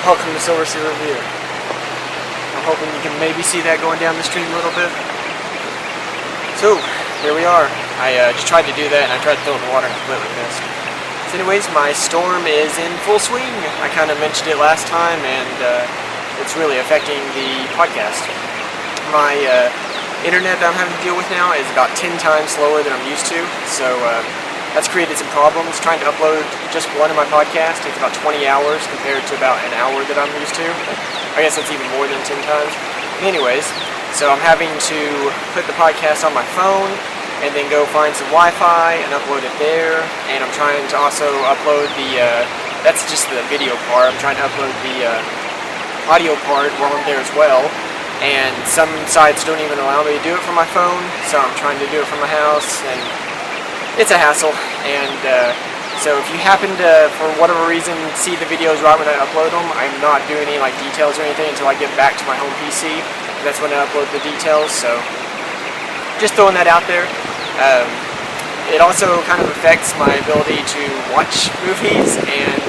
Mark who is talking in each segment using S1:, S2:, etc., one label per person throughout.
S1: Welcome to SilverC Review. I'm hoping you can maybe see that going down the stream a little bit. So, here we are. I just tried to do that and I tried to throw it in the water and completely missed. So anyways, my storm is in full swing. I kind of mentioned it last time and it's really affecting the podcast. My internet that I'm having to deal with now is about 10 times slower than I'm used to, so that's created some problems. Trying to upload just one of my podcasts takes about 20 hours compared to about an hour that I'm used to. I guess that's even more than 10 times. Anyways, so I'm having to put the podcast on my phone and then go find some Wi-Fi and upload it there. And I'm trying to also upload the, that's just the video part. I'm trying to upload the audio part while I'm there as well. And some sites don't even allow me to do it from my phone, so I'm trying to do it from my house, and it's a hassle. And so if you happen to, for whatever reason, see the videos right when I upload them, I'm not doing any like details or anything until I get back to my home PC. That's when I upload the details, so just throwing that out there. It also kind of affects my ability to watch movies and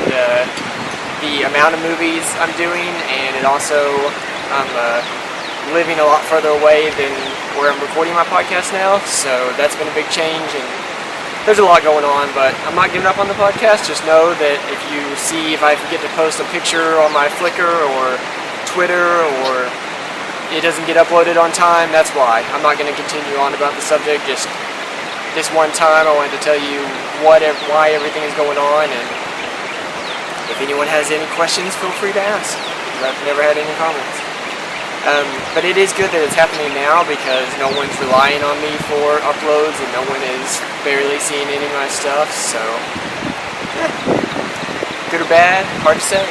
S1: the amount of movies I'm doing, and it also, I'm living a lot further away than where I'm recording my podcast now, so that's been a big change, and there's a lot going on, but I'm not giving up on the podcast. Just know that if you see if I forget to post a picture on my Flickr or Twitter, or it doesn't get uploaded on time, that's why. I'm not going to continue on about the subject. Just this one time I wanted to tell you why everything is going on, and if anyone has any questions, feel free to ask, because I've never had any comments. But it is good that it's happening now, because no one's relying on me for uploads and no one is barely seeing any of my stuff, so yeah. Good or bad, hard to say.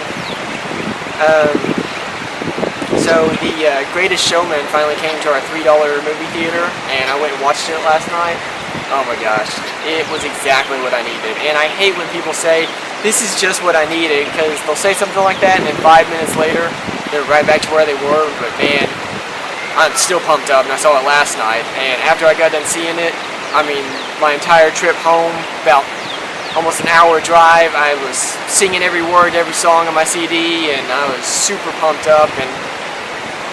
S1: So the Greatest Showman finally came to our $3 movie theater, and I went and watched it last night. Oh my gosh, it was exactly what I needed. And I hate when people say, this is just what I needed, because they'll say something like that and then 5 minutes later they're right back to where they were. But man, I'm still pumped up, and I saw it last night, and after I got done seeing it, I mean, my entire trip home, about almost an hour drive, I was singing every word, every song on my CD, and I was super pumped up. And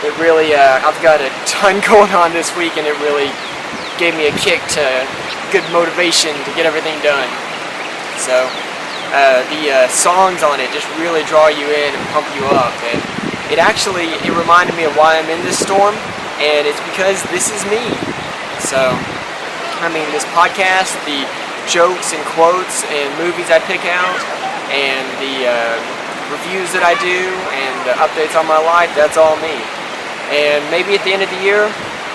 S1: it really, I've got a ton going on this week, and it really gave me a kick to good motivation to get everything done. So the songs on it just really draw you in and pump you up, and it reminded me of why I'm in this storm, and it's because this is me. So I mean, this podcast, the jokes and quotes and movies I pick out, and the reviews that I do, and the updates on my life, that's all me. And maybe at the end of the year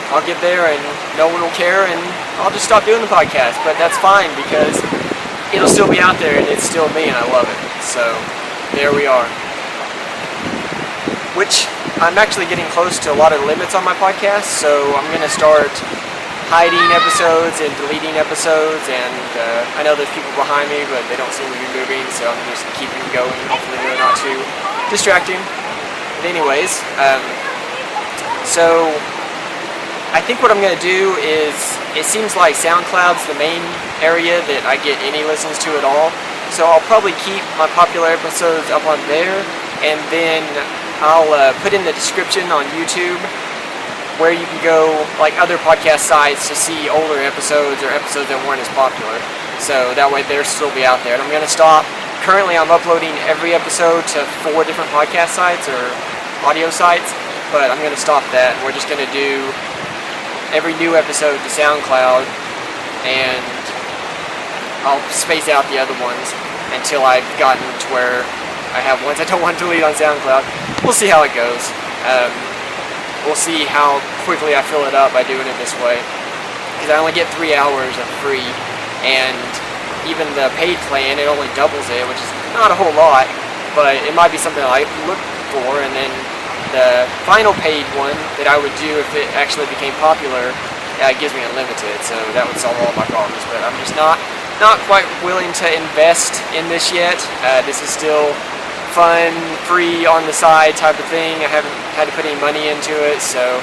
S1: I'll get there and no one will care and I'll just stop doing the podcast, but that's fine, because it'll still be out there and it's still me and I love it. So there we are. Which, I'm actually getting close to a lot of limits on my podcast, so I'm going to start hiding episodes and deleting episodes, and I know there's people behind me, but they don't seem to be moving, so I'm just keeping going. Hopefully they're not too distracting. But anyways, so I think what I'm going to do is, it seems like SoundCloud's the main area that I get any listens to at all, so I'll probably keep my popular episodes up on there, and then I'll put in the description on YouTube where you can go, like other podcast sites, to see older episodes or episodes that weren't as popular, so that way they'll still be out there. And I'm going to stop. Currently I'm uploading every episode to 4 different podcast sites or audio sites, but I'm going to stop that, and we're just going to do every new episode to SoundCloud, and I'll space out the other ones until I've gotten to where I have ones I don't want to delete on SoundCloud. We'll see how it goes. We'll see how quickly I fill it up by doing it this way, because I only get 3 hours of free, and even the paid plan, it only doubles it, which is not a whole lot, but it might be something I look for. And then the final paid one that I would do if it actually became popular, gives me unlimited, so that would solve all my problems. But I'm just not quite willing to invest in this yet. This is still fun, free, on the side type of thing. I haven't had to put any money into it, so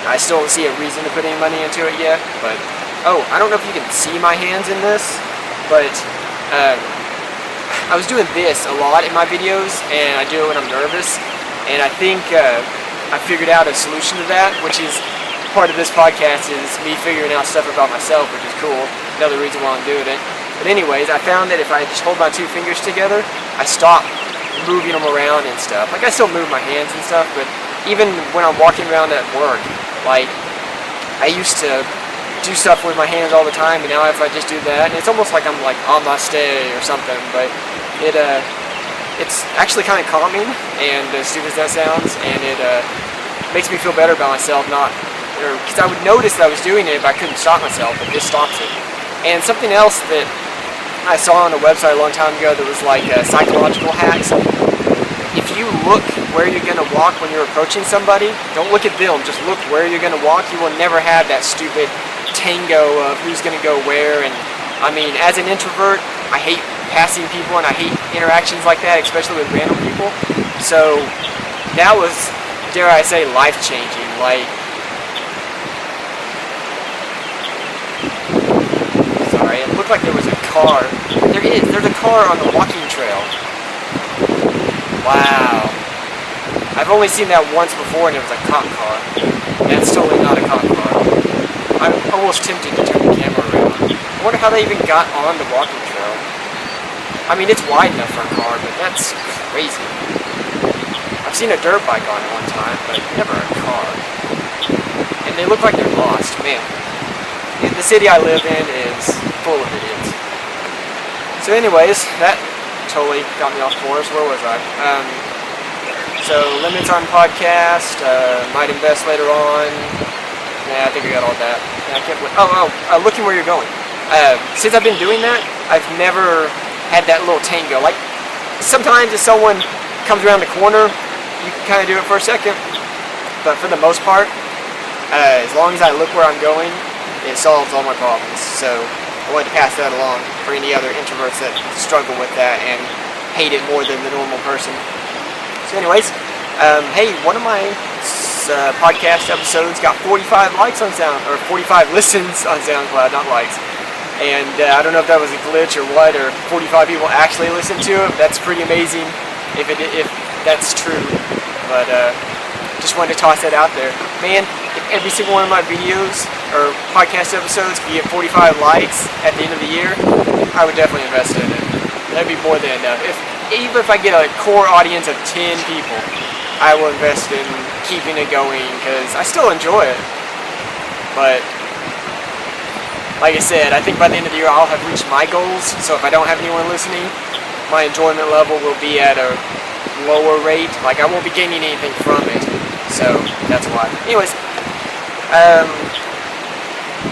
S1: I still don't see a reason to put any money into it yet. But I don't know if you can see my hands in this, but I was doing this a lot in my videos, and I do it when I'm nervous, and I think I figured out a solution to that, which is part of this podcast is me figuring out stuff about myself, which is cool. Another reason why I'm doing it. But anyways, I found that if I just hold my two fingers together, I stop moving them around and stuff. Like, I still move my hands and stuff, but even when I'm walking around at work, like, I used to do stuff with my hands all the time, and now if I just do that, and it's almost like I'm like on my stay or something, but it's actually kind of calming, and as stupid as that sounds, and it makes me feel better about myself, because I would notice that I was doing it, but I couldn't stop myself, but this stops it. And something else that I saw on a website a long time ago that was like psychological hacks. If you look where you're going to walk when you're approaching somebody, don't look at them, just look where you're going to walk. You will never have that stupid tango of who's going to go where. And I mean, as an introvert, I hate passing people and I hate interactions like that, especially with random people. So that was, dare I say, life-changing. Like, sorry, it looked like there was a car. There's a car on the walking trail. Wow. I've only seen that once before, and it was a cop car. That's totally not a cop car. I'm almost tempted to turn the camera around. I wonder how they even got on the walking trail. I mean, it's wide enough for a car, but that's crazy. I've seen a dirt bike on it one time, but never a car. And they look like they're lost, man. The city I live in is full of idiots. So anyways, that totally got me off course. Where was I? So limits on podcast, might invest later on. Nah, I think I got all that. Yeah, I can't wait. Looking where you're going. Since I've been doing that, I've never had that little tango. Like, sometimes if someone comes around the corner, you can kind of do it for a second. But for the most part, as long as I look where I'm going, it solves all my problems. So I wanted to pass that along for any other introverts that struggle with that and hate it more than the normal person. So anyways, hey, one of my podcast episodes got 45 likes on or 45 listens on SoundCloud, not likes. And I don't know if that was a glitch or what, or 45 people actually listened to it. That's pretty amazing if that's true. But just wanted to toss that out there. Man, if every single one of my videos or podcast episodes could get 45 likes at the end of the year, I would definitely invest in it. That'd be more than enough. Even if I get a core audience of 10 people, I will invest in keeping it going, because I still enjoy it. But like I said, I think by the end of the year I'll have reached my goals, so if I don't have anyone listening, my enjoyment level will be at a lower rate. Like, I won't be gaining anything from it, so that's why. Anyways,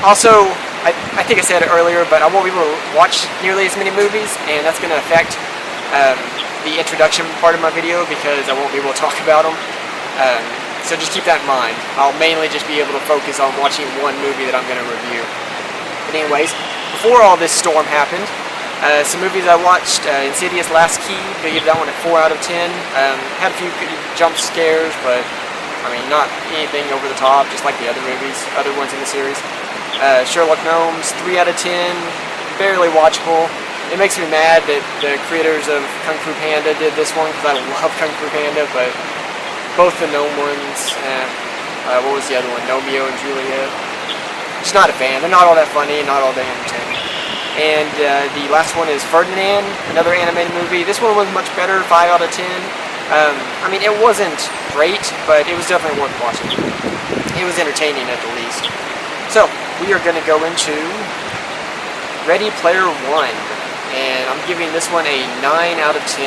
S1: also, I think I said it earlier, but I won't be able to watch nearly as many movies, and that's going to affect the introduction part of my video, because I won't be able to talk about them. So just keep that in mind. I'll mainly just be able to focus on watching one movie that I'm going to review. But anyways, before all this storm happened, some movies I watched, Insidious Last Key, gave that one a 4 out of 10. Had a few jump scares, but I mean, not anything over the top, just like the other movies, other ones in the series. Sherlock Gnomes, 3 out of 10, barely watchable. It makes me mad that the creators of Kung Fu Panda did this one, because I love Kung Fu Panda, but both the gnome ones, what was the other one, Romeo and Juliet? Just not a fan. They're not all that funny, not all that entertaining. And the last one is Ferdinand, another animated movie. This one was much better, 5 out of 10. I mean, it wasn't great, but it was definitely worth watching. It was entertaining at the least. So, we are going to go into Ready Player One. And I'm giving this one a 9 out of 10.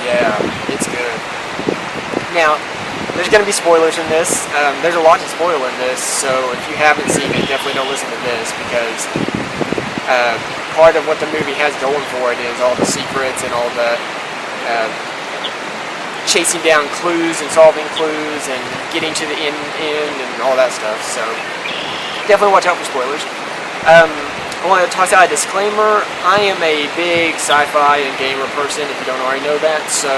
S1: Yeah, it's good. Now, there's going to be spoilers in this. There's a lot to spoil in this, so if you haven't seen it, definitely don't listen to this, because part of what the movie has going for it is all the secrets and all the chasing down clues and solving clues and getting to the end and all that stuff. So definitely watch out for spoilers. I want to toss out a disclaimer. I am a big sci-fi and gamer person, if you don't already know that, so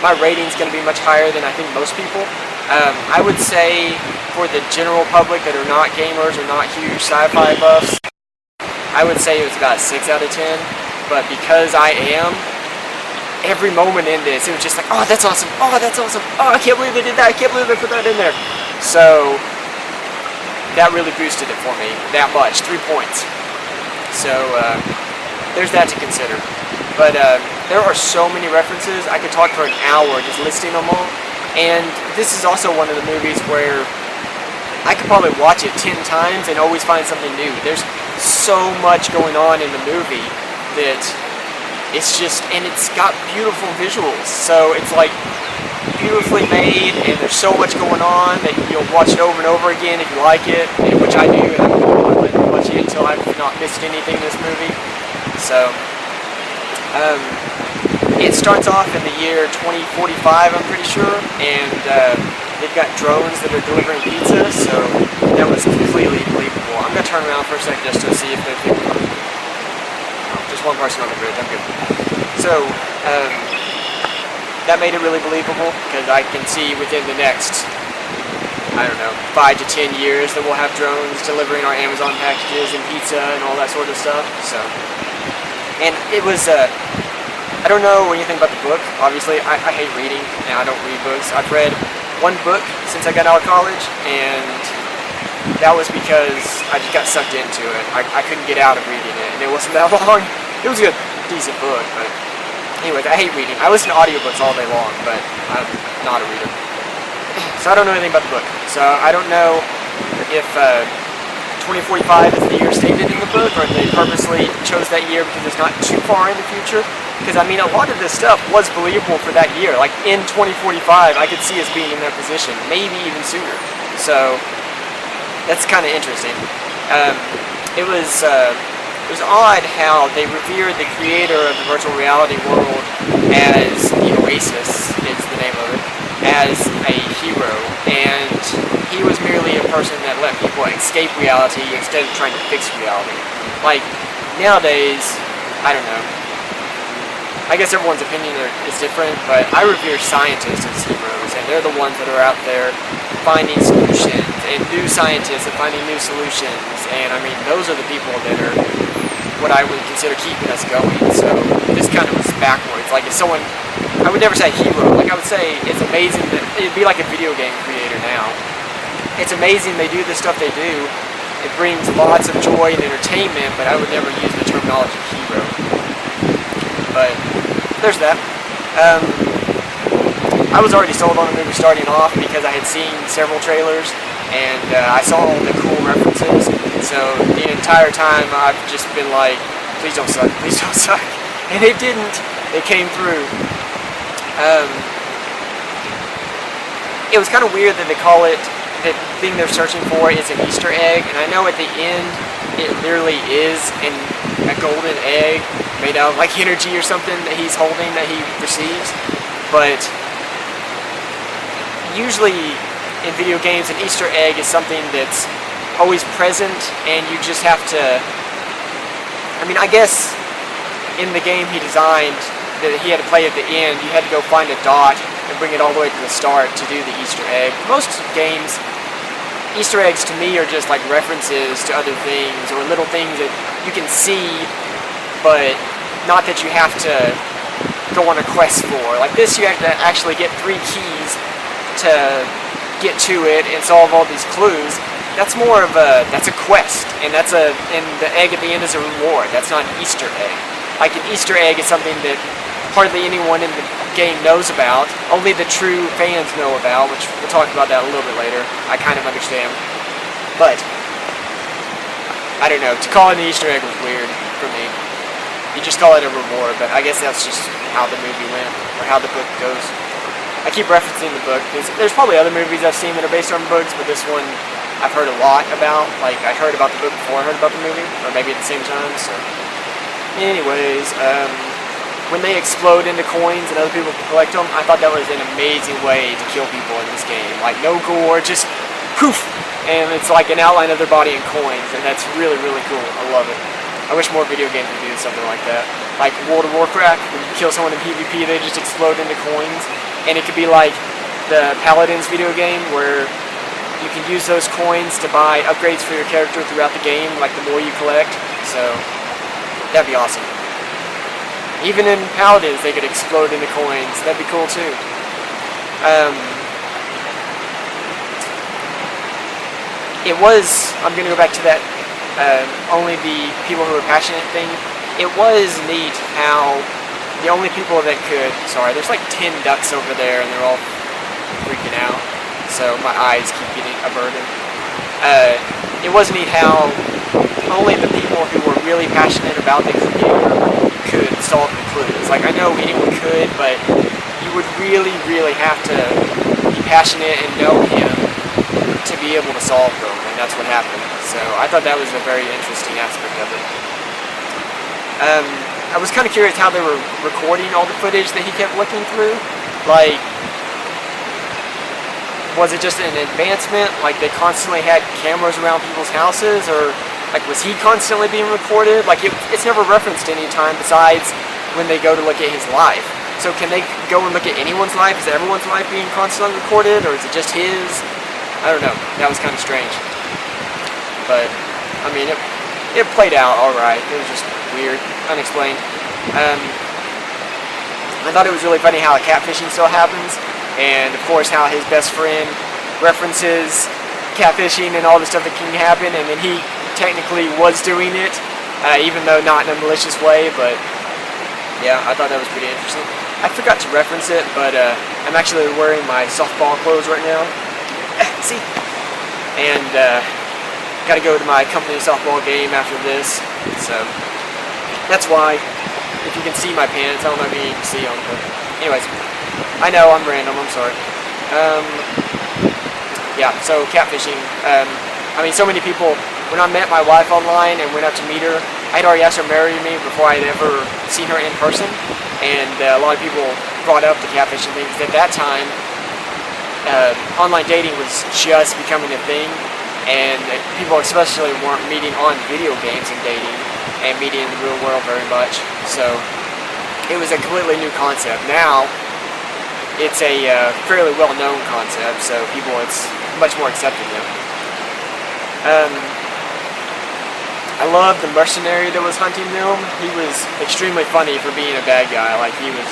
S1: my rating's going to be much higher than I think most people. I would say for the general public that are not gamers or not huge sci-fi buffs, I would say it was about a 6 out of 10, but because I am, every moment in this, it was just like, oh, that's awesome, oh, that's awesome, oh, I can't believe they did that, I can't believe they put that in there. So that really boosted it for me, that much, 3 points. So there's that to consider. But there are so many references, I could talk for an hour just listing them all. And this is also one of the movies where I could probably watch it 10 times and always find something new. There's so much going on in the movie that it's just, and it's got beautiful visuals. So it's like beautifully made, and there's so much going on that you'll watch it over and over again if you like it, which I do, and I'm going to watch it until I've not missed anything in this movie. So it starts off in the year 2045, I'm pretty sure, and they've got drones that are delivering pizza, so that was completely believable. I'm going to turn around for a second just to see if there's people coming. Oh, just one person on the bridge, I'm good. So, that made it really believable, because I can see within the next, I don't know, 5 to 10 years that we'll have drones delivering our Amazon packages and pizza and all that sort of stuff, so. And it was, I don't know anything about the book. Obviously, I hate reading, and I don't read books. I've read one book since I got out of college, and that was because I just got sucked into it. I couldn't get out of reading it, and it wasn't that long. It was a decent book, but anyways, I hate reading. I listen to audiobooks all day long, but I'm not a reader. So I don't know anything about the book. So I don't know if 2045 is the year stated in the book, or if they purposely chose that year because it's not too far in the future. Because, I mean, a lot of this stuff was believable for that year. Like, in 2045, I could see us being in that position, maybe even sooner. So, that's kind of interesting. It was odd how they revered the creator of the virtual reality world as the Oasis, is the name of it, as a hero. And he was merely a person that let people escape reality instead of trying to fix reality. Like, nowadays, I don't know. I guess everyone's opinion is different, but I revere scientists as heroes, and they're the ones that are out there finding solutions, and new scientists and finding new solutions, and I mean, those are the people that are what I would consider keeping us going. So this kind of was backwards. Like, if someone, I would never say hero, like I would say it's amazing that, it'd be like a video game creator now. It's amazing they do the stuff they do. It brings lots of joy and entertainment, but I would never use the terminology hero. But there's that. I was already sold on the movie starting off because I had seen several trailers, and I saw all the cool references. So the entire time I've just been like, please don't suck, please don't suck. And they didn't. They came through. It was kind of weird that they call it, the thing they're searching for is an Easter egg, and I know at the end it literally is a golden egg made out of like energy or something that he's holding that he receives, but usually in video games an Easter egg is something that's always present, and you just have to, I mean, I guess in the game he designed that he had to play at the end, you had to go find a dot and bring it all the way to the start to do the Easter egg. Most games, Easter eggs to me are just like references to other things or little things that you can see, but not that you have to go on a quest for. Like this, you have to actually get 3 keys to get to it and solve all these clues. That's more of that's a quest, and and the egg at the end is a reward. That's not an Easter egg. Like an Easter egg is something that hardly anyone in the game knows about. Only the true fans know about, which we'll talk about that a little bit later. I kind of understand. But I don't know, to call it an Easter egg was weird for me. You just call it a reward, but I guess that's just how the movie went, or how the book goes. I keep referencing the book, because there's probably other movies I've seen that are based on books, but this one I've heard a lot about. Like, I heard about the book before I heard about the movie, or maybe at the same time, so. Anyways, when they explode into coins and other people can collect them, I thought that was an amazing way to kill people in this game. Like, no gore, just poof! And it's like an outline of their body in coins, and that's really, really cool. I love it. I wish more video games would do something like that. Like World of Warcraft, when you kill someone in PvP, they just explode into coins. And it could be like the Paladins video game, where you can use those coins to buy upgrades for your character throughout the game, like the more you collect. So, that'd be awesome. Even in Paladins, they could explode into coins. That'd be cool too. I'm gonna go back to that only the people who are passionate thing. It was neat how the only people that could, sorry, there's like 10 ducks over there and they're all freaking out, so my eyes keep getting averted. It was neat how only the people who were really passionate about the computer could solve the clues. Like, I know anyone could, but you would really, really have to be passionate and know him to be able to solve them, and that's what happened. So I thought that was a very interesting aspect of it. I was kind of curious how they were recording all the footage that he kept looking through. Like, was it just an advancement? Like, they constantly had cameras around people's houses, or like, was he constantly being recorded? Like, it's never referenced any time besides when they go to look at his life. So can they go and look at anyone's life? Is everyone's life being constantly recorded, or is it just his? I don't know. That was kind of strange. But, I mean, it played out alright. It was just weird, unexplained. I thought it was really funny how catfishing still happens, and of course how his best friend references catfishing and all the stuff that can happen, and then he technically was doing it, even though not in a malicious way. But yeah, I thought that was pretty interesting. I forgot to reference it, but I'm actually wearing my softball clothes right now. See? And gotta go to my company softball game after this, so that's why. If you can see my pants, I don't know if you can see them, but anyways, I know I'm random, I'm sorry. Yeah, so catfishing. I mean, so many people, when I met my wife online and went up to meet her, I'd already asked her to marry me before I'd ever seen her in person, and a lot of people brought up the catfishing thing, because at that time, online dating was just becoming a thing, and people especially weren't meeting on video games and dating, and meeting in the real world very much. So it was a completely new concept. Now it's a fairly well-known concept, so it's much more accepted now. I love the mercenary that was hunting them. He was extremely funny for being a bad guy. Like, he was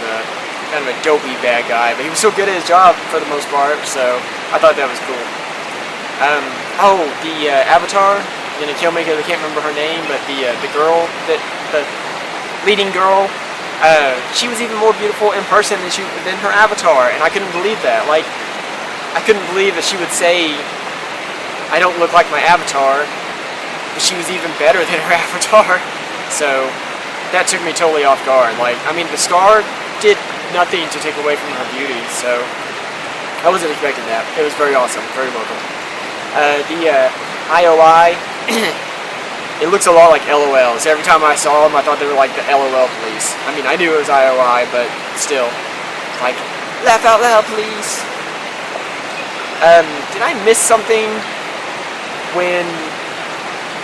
S1: kind of a dopey bad guy, but he was so good at his job for the most part, so I thought that was cool. The Avatar, gonna kill me because I can't remember her name, but the girl, the leading girl, she was even more beautiful in person than her avatar, and I couldn't believe that. Like, I couldn't believe that she would say, I don't look like my avatar, but she was even better than her avatar. So that took me totally off guard. Like, I mean, the scar did nothing to take away from her beauty, so I wasn't expecting that. It was very awesome, very welcome. The IOI, it looks a lot like LOL. So every time I saw them, I thought they were like the LOL police. I mean, I knew it was IOI, but still, like, laugh out loud, please. Did I miss something when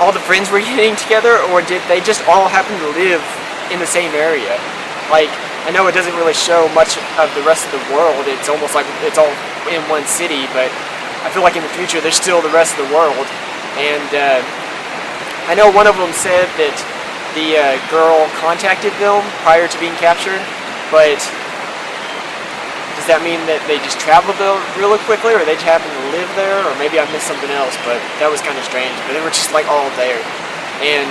S1: all the friends were getting together, or did they just all happen to live in the same area? Like, I know it doesn't really show much of the rest of the world. It's almost like it's all in one city, but I feel like in the future there's still the rest of the world. And I know one of them said that the girl contacted them prior to being captured, but does that mean that they just traveled there really quickly, or they just happened to live there, or maybe I missed something else? But that was kind of strange. But they were just like all there, and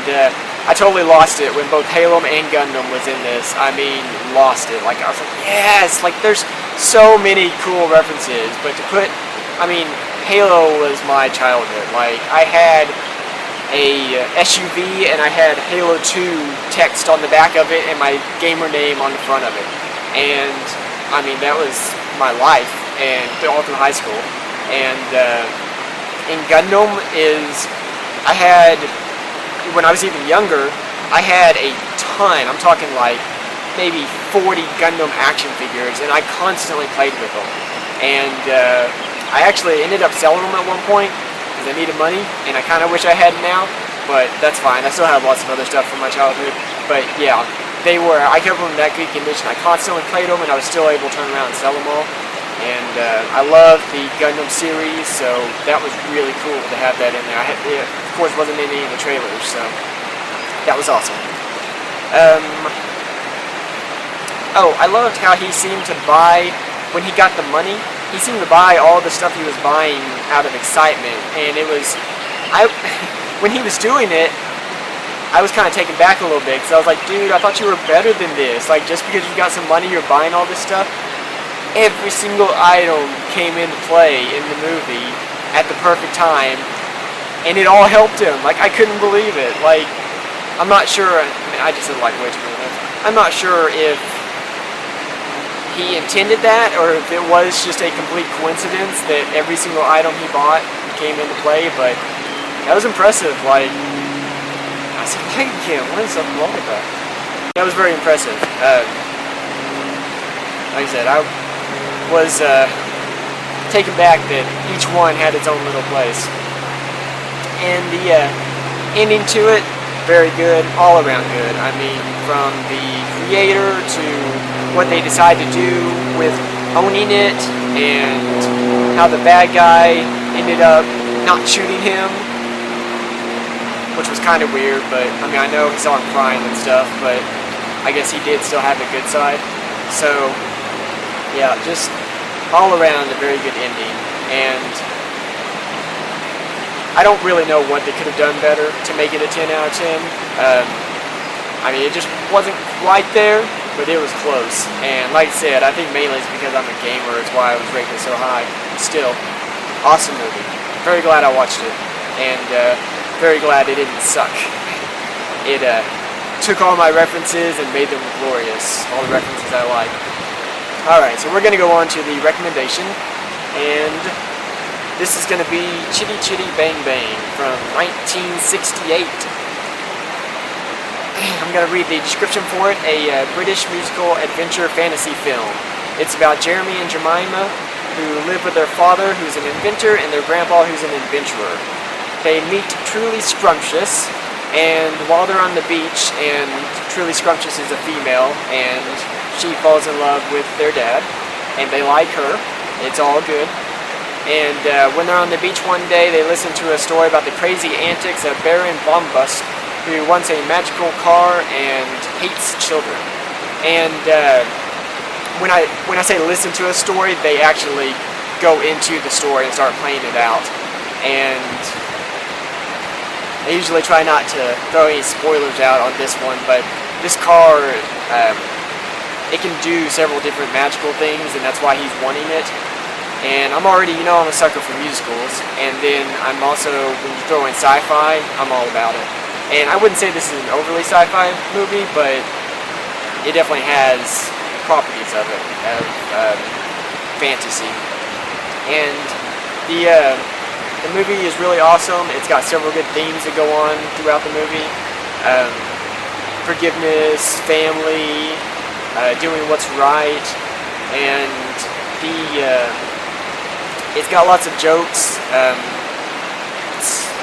S1: I totally lost it when both Halo and Gundam was in this. I mean, lost it. Like, I was like, yes! Like, there's so many cool references, but to put, I mean, Halo was my childhood. Like, I had a SUV and I had Halo 2 text on the back of it and my gamer name on the front of it. And, I mean, that was my life, and all through high school. And in Gundam I had, when I was even younger, I had a ton, I'm talking like maybe 40 Gundam action figures, and I constantly played with them. And I actually ended up selling them at one point because I needed money, and I kind of wish I had now, but that's fine. I still have lots of other stuff from my childhood. But yeah, I kept them in that good condition. I constantly played them, and I was still able to turn around and sell them all. And I love the Gundam series, so that was really cool to have that in there. It, of course, wasn't in any of the trailers, so that was awesome. Oh, I loved how he seemed to buy, when he got the money, he seemed to buy all the stuff he was buying out of excitement, and it was, when he was doing it, I was kind of taken back a little bit, because I was like, dude, I thought you were better than this. Like, just because you got some money, you're buying all this stuff. Every single item came into play in the movie at the perfect time, and it all helped him. Like, I couldn't believe it. Like, I'm not sure, I just said like way too many times. I'm not sure if he intended that, or if it was just a complete coincidence that every single item he bought came into play, but that was impressive. Like, I said, thank you, what is up wrong with that? That was very impressive. Like I said, I was taken back that each one had its own little place. And the ending to it, very good, all around good. I mean, from the creator to what they decide to do with owning it, and how the bad guy ended up not shooting him, which was kind of weird, but I mean, I know he saw him crying and stuff, but I guess he did still have a good side. So, yeah, just all around a very good ending, and I don't really know what they could have done better to make it a 10 out of 10. I mean, it just wasn't quite there, but it was close. And like I said, I think mainly it's because I'm a gamer is why I was rating it so high. Still, awesome movie. Very glad I watched it, and very glad it didn't suck. It took all my references and made them glorious. All the references I like. Alright, so we're going to go on to the recommendation, and this is going to be Chitty Chitty Bang Bang from 1968. I'm going to read the description for it. A British musical adventure fantasy film. It's about Jeremy and Jemima, who live with their father, who's an inventor, and their grandpa, who's an adventurer. They meet Truly Scrumptious, and while they're on the beach, and Truly Scrumptious is a female, and she falls in love with their dad, and they like her. It's all good. And when they're on the beach one day, they listen to a story about the crazy antics of Baron Bombast, who wants a magical car and hates children. And when I say listen to a story, they actually go into the story and start playing it out. And I usually try not to throw any spoilers out on this one, but this car, it can do several different magical things, and that's why he's wanting it. And I'm already, I'm a sucker for musicals, and then I'm also, when you throw in sci-fi, I'm all about it. And I wouldn't say this is an overly sci-fi movie, but it definitely has properties of it, of fantasy. And the movie is really awesome. It's got several good themes that go on throughout the movie. Forgiveness, family, doing what's right, and it's got lots of jokes,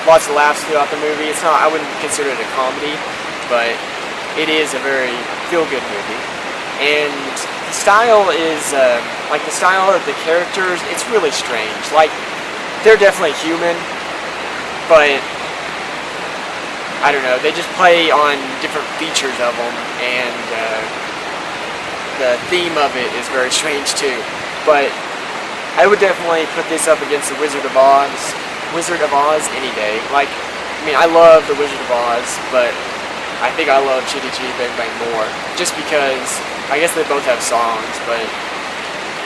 S1: lots of laughs throughout the movie. It's not, I wouldn't consider it a comedy, but it is a very feel-good movie. And the style is, like the style of the characters, it's really strange. Like, they're definitely human, but I don't know, they just play on different features of them, and the theme of it is very strange too. But I would definitely put this up against the Wizard of Oz any day. Like, I mean, I love the Wizard of Oz, but I think I love Chitty Chitty Bang Bang more, just because I guess they both have songs, but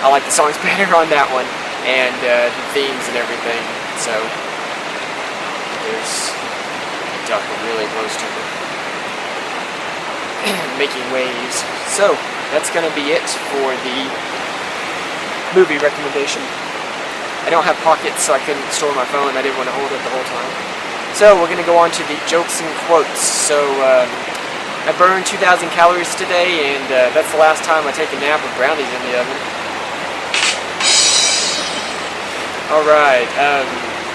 S1: I like the songs better on that one, and the themes and everything. So there's a duck really close to me making waves. So that's gonna be it for the movie recommendation. I don't have pockets, so I couldn't store my phone. I didn't want to hold it the whole time. So we're gonna go on to the jokes and quotes. So I burned 2,000 calories today, and that's the last time I take a nap with brownies in the oven. Alright,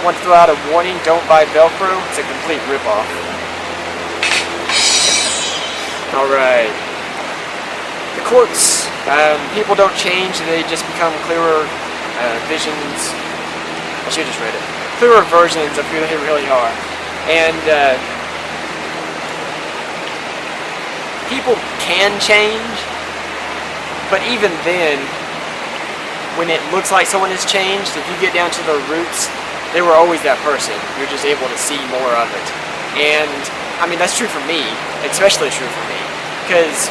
S1: want to throw out a warning, don't buy Velcro, it's a complete ripoff. Alright. The quotes. People don't change, they just become clearer visions. I should have just read it. Clearer versions of who they really are. And people can change, But even then, when it looks like someone has changed, if you get down to the roots, they were always that person. You're just able to see more of it. And I mean, that's true for me, especially true for me, because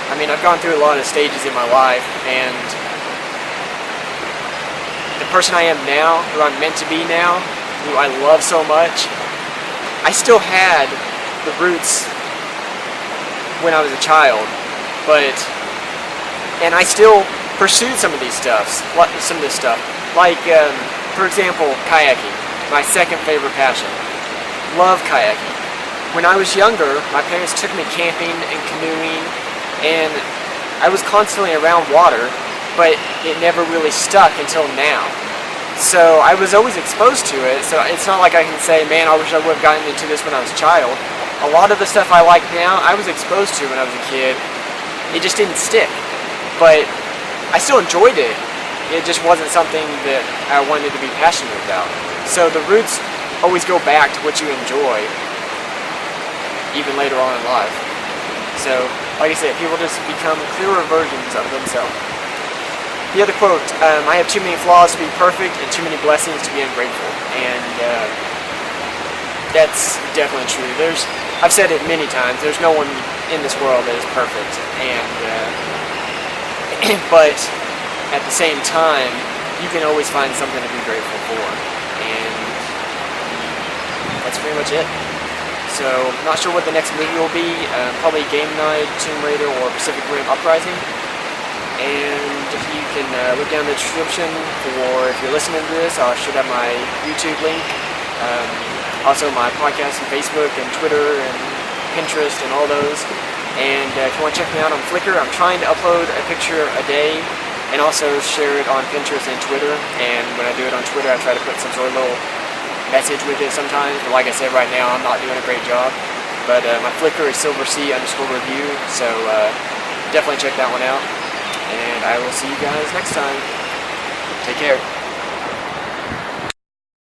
S1: I mean, I've gone through a lot of stages in my life, and the person I am now, who I'm meant to be now, who I love so much, I still had the roots when I was a child, and I still pursued some of this stuff, like, for example, kayaking, my second favorite passion. Love kayaking. When I was younger, my parents took me camping and canoeing, and I was constantly around water, but it never really stuck until now. So I was always exposed to it, so it's not like I can say, man, I wish I would have gotten into this when I was a child. A lot of the stuff I like now, I was exposed to when I was a kid. It just didn't stick. But I still enjoyed it. It just wasn't something that I wanted to be passionate about. So the roots always go back to what you enjoy, even later on in life. So, like I said, people just become clearer versions of themselves. The other quote, I have too many flaws to be perfect and too many blessings to be ungrateful. And that's definitely true. I've said it many times, there's no one in this world that is perfect. And but at the same time, you can always find something to be grateful for. And that's pretty much it. So, not sure what the next movie will be. Probably Game Night, Tomb Raider, or Pacific Rim Uprising. And you can look down in the description for, if you're listening to this, I should have my YouTube link. Also my podcast and Facebook and Twitter and Pinterest and all those. And if you want to check me out on Flickr, I'm trying to upload a picture a day and also share it on Pinterest and Twitter. And when I do it on Twitter, I try to put some sort of little message with it sometimes. But like I said, right now I'm not doing a great job. But my Flickr is SilverC_review, so definitely check that one out. And I will see you guys next time. Take care.